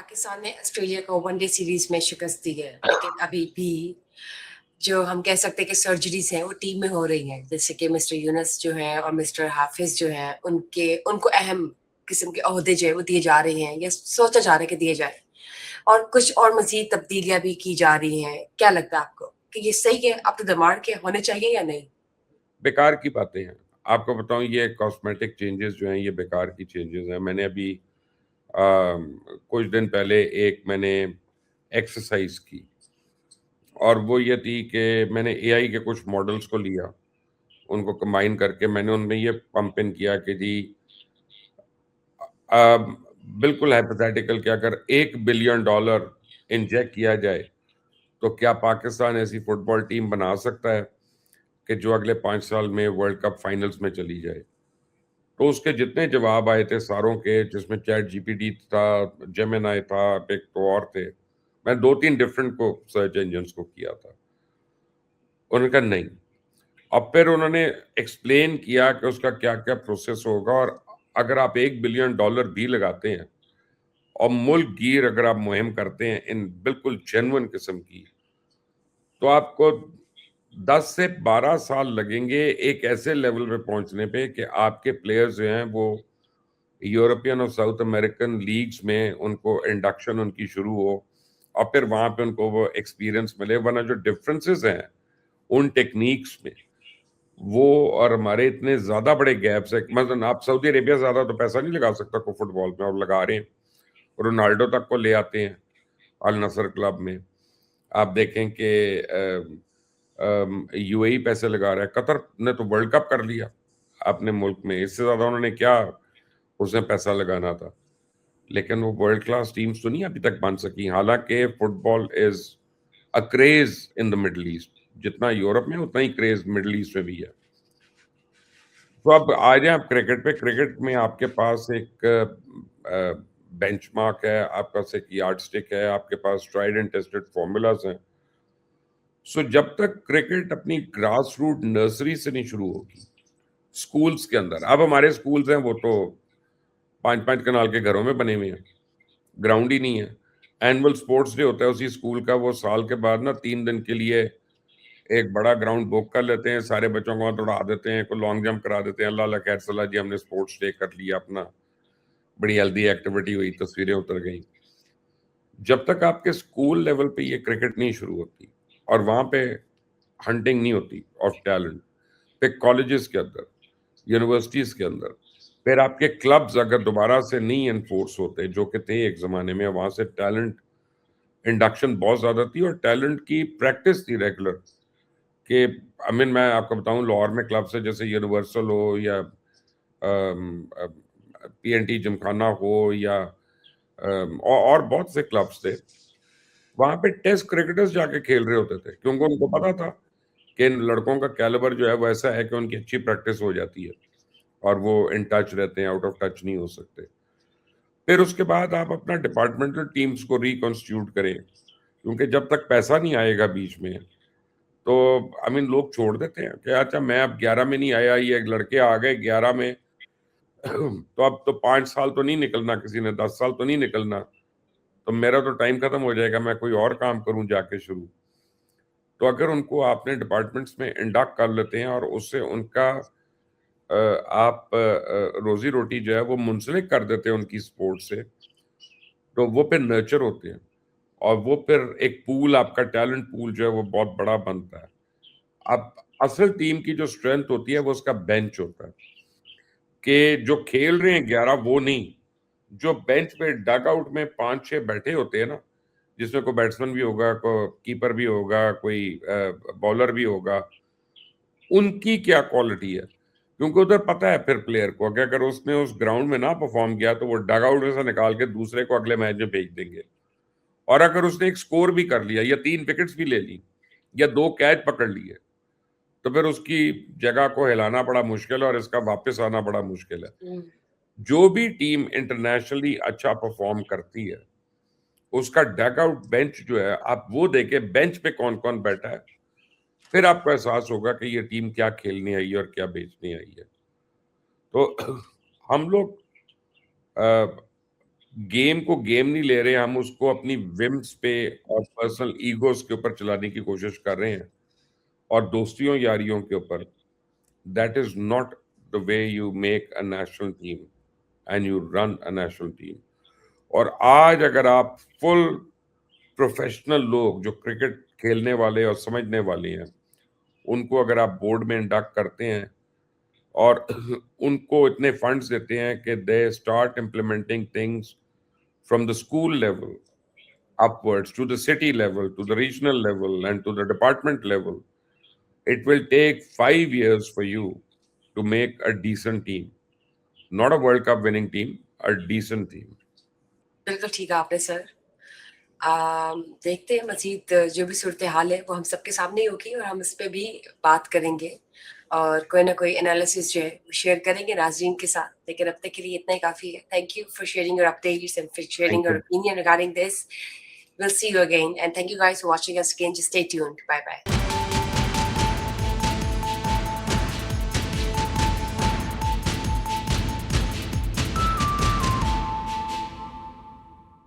पाकिस्तान ने ऑस्ट्रेलिया को one day series में शिकस्त दी है, लेकिन अभी भी जो हम कह सकते हैं कि सर्जरीज हैं वो टीम में हो रही हैं। जैसे कि मिस्टर यूनुस जो है और मिस्टर हाफिज जो है उनको अहम किस्म के ओहदे जो है वो दिए जा रहे हैं या सोचा जा रहा है कि दिए जाए, और कुछ और मजीद तब्दीलियां भी की जा रही हैं। क्या लगता है आपको कि ये सही है, अप टू द मार्क के होने चाहिए या नहीं? बेकार की बातें हैं। आपको बताऊं, ये कॉस्मेटिक चेंजेस जो हैं ये बेकार की चेंजेस हैं। मैंने अभी कुछ दिन पहले मैंने एक्सरसाइज की, और वो ये थी कि मैंने एआई के कुछ मॉडल्स को लिया, उनको कंबाइन करके मैंने उनमें ये पंप इन किया कि जी आ, बिल्कुल हाइपोथेटिकल कि अगर $1 बिलियन इंजेक्ट किया जाए तो क्या पाकिस्तान ऐसी फुटबॉल टीम बना सकता है कि जो अगले 5 साल में वर्ल्ड कप फाइनल्स में चली जाए। तो उसके जितने जवाब आए थे सारों के, जिसमें चैट जीपीटी था, जेमिनाई था, एक तो और थे, मैं 2-3 डिफरेंट को सर्च इंजन्स को किया था। उन्होंने कहा नहीं। अब फिर उन्होंने एक्सप्लेन किया कि उसका क्या क्या प्रोसेस होगा, और अगर आप $1 बिलियन भी लगाते हैं और मुल्क गिर अगर आप मुहिम करते हैं इन बिल्कुल जेन्युइन किस्म की, तो आपको 10 से 12 साल लगेंगे एक ऐसे लेवल पे पहुंचने पे कि आपके प्लेयर्स जो हैं वो यूरोपियन और साउथ अमेरिकन लीग्स में उनको इंडक्शन उनकी शुरू हो, और फिर वहां पे उनको वो एक्सपीरियंस मिले। वरना जो डिफरेंसेस हैं उन टेक्निक्स में, वो और हमारे इतने ज्यादा बड़े गैप्स है। मतलब आप सऊदी अरेबिया ज्यादा तो पैसा नहीं लगा सकता को फुटबॉल में, और लगा रहे हैं। रोनाल्डो तक को ले आते हैं अल नसर क्लब में। आप देखें कि यूएई पैसे लगा रहा है, कतर ने तो वर्ल्ड कप कर लिया अपने मुल्क में, इससे ज्यादा उन्होंने क्या उसने पैसा लगाना था। लेकिन वो वर्ल्ड क्लास टीम्स तो नहीं अभी तक बन सकी। हालांकि football is a craze in the middle east, जितना यूरोप में उतना ही क्रेज मिडल ईस्ट में भी है। तो अब आ जाए आप क्रिकेट पे। क्रिकेट में आपके पास एक बेंचमार्क है, आपके पास एक यार्डस्टिक है, आपके पास ट्राइड एंड टेस्टेड फॉर्मूलाज हैं। सो जब तक क्रिकेट अपनी ग्रास रूट नर्सरी से नहीं शुरू होगी स्कूल्स के अंदर, अब हमारे स्कूल्स हैं वो तो 5-5 कनाल के घरों में बने हुए हैं, ग्राउंड ही नहीं है। एनुअल स्पोर्ट्स डे होता है उसी स्कूल का, वो साल के बाद ना 3 दिन के लिए एक बड़ा ग्राउंड बुक कर लेते हैं, सारे बच्चों को वहाँ दौड़ा देते हैं, कोई लॉन्ग जंप करा देते हैं। अल्लाह अल्लाह खैर सलाह जी, हमने स्पोर्ट्स डे कर लिया अपना, बड़ी हेल्दी एक्टिविटी हुई, तस्वीरें उतर गई। जब तक आपके स्कूल लेवल पे ये क्रिकेट नहीं शुरू होती और वहां पे हंटिंग नहीं होती ऑफ टैलेंट, फिर कॉलेजेस के अंदर, यूनिवर्सिटीज के अंदर, फिर आपके क्लब्स अगर दोबारा से नहीं एनफोर्स होते जो कि थे एक जमाने में, वहां से टैलेंट इंडक्शन बहुत ज्यादा थी और टैलेंट की प्रैक्टिस थी रेगुलर। कि मैं आपको बताऊं, लाहौर में क्लब से जैसे यूनिवर्सल हो या पीएनटी जिमखाना हो या और बहुत से क्लब्स थे, वहां पे टेस्ट क्रिकेटर्स जाके खेल रहे होते थे, क्योंकि उनको पता था कि इन लड़कों का कैलिबर जो है वो ऐसा है कि उनकी अच्छी प्रैक्टिस हो जाती है और वो इन टच रहते हैं, आउट ऑफ टच नहीं हो सकते। फिर उसके बाद आप अपना डिपार्टमेंटल टीम्स को रिकॉन्स्टिट्यूट करें, क्योंकि जब तक पैसा नहीं आएगा बीच में, तो लोग छोड़ देते हैं कि अच्छा मैं अब 11 में नहीं आया, ये लड़के आ गए 11 में तो अब तो 5 साल तो नहीं निकलना, किसी ने 10 साल तो नहीं निकलना, तो मेरा तो टाइम खत्म हो जाएगा, मैं कोई और काम करूं जाके शुरू। तो अगर उनको आपने डिपार्टमेंट्स में इंडक्ट कर लेते हैं और उससे उनका आप रोजी रोटी जो है वो मुंसलिक कर देते हैं उनकी स्पोर्ट से, तो वो फिर नर्चर होते हैं, और वो फिर एक पूल, आपका टैलेंट पूल जो है वो बहुत बड़ा बनता है। अब असल टीम की जो स्ट्रेंथ होती है वो उसका बेंच होता है, कि जो खेल रहे हैं 11 वो नहीं, जो बेंच पे डग आउट में 5-6 बैठे होते हैं ना, जिसमें कोई बैट्समैन भी होगा, कोई कीपर भी होगा, कोई बॉलर भी होगा, उनकी क्या क्वालिटी है। क्योंकि उधर पता है फिर प्लेयर को कि अगर उसने उस ग्राउंड में ना परफॉर्म किया तो वो डग आउट से निकाल के दूसरे को अगले मैच में भेज देंगे। और अगर उसने एक स्कोर भी कर लिया या 3 विकेट्स भी ले ली या 2 कैच पकड़ लिए, तो फिर उसकी जगह को हिलाना बड़ा मुश्किल है और इसका वापस आना बड़ा मुश्किल है। जो भी टीम इंटरनेशनली अच्छा परफॉर्म करती है, उसका डगआउट बेंच जो है, आप वो देखे बेंच पे कौन कौन बैठा है, फिर आपको एहसास होगा कि ये टीम क्या खेलने आई है और क्या बेचने आई है। तो हम लोग गेम को गेम नहीं ले रहे, हम उसको अपनी विम्स पे और पर्सनल ईगोज़ के ऊपर चलाने की कोशिश कर रहे हैं और दोस्तियों यारियों के ऊपर। That is not the way you make a national team and you run a national team. और आज अगर आप फुल प्रोफेशनल लोग जो क्रिकेट खेलने वाले और समझने वाले हैं, उनको अगर आप बोर्ड में इंडक्ट करते हैं और उनको इतने फंड्स देते हैं कि they start implementing things from the school level upwards to the city level, to the regional level, and to the department level, it will take 5 years for you to make a decent team. Not a World Cup winning team, a decent team. बिल्कुल ठीक है आपने sir. देखते हैं मज़ीद जो भी सूरत-ए-हाल है वो हम सबके सामने ही होगी और हम इस पे भी बात करेंगे और कोई ना कोई एनालिसिस जो है वो शेयर करेंगे नाज़रीन के साथ। लेकिन अब तक के लिए इतना ही काफ़ी है। Thank you for sharing your updates and for Thank sharing your you. Opinion regarding this. We'll see you again and thank you guys for watching us again. Just stay tuned. Bye bye.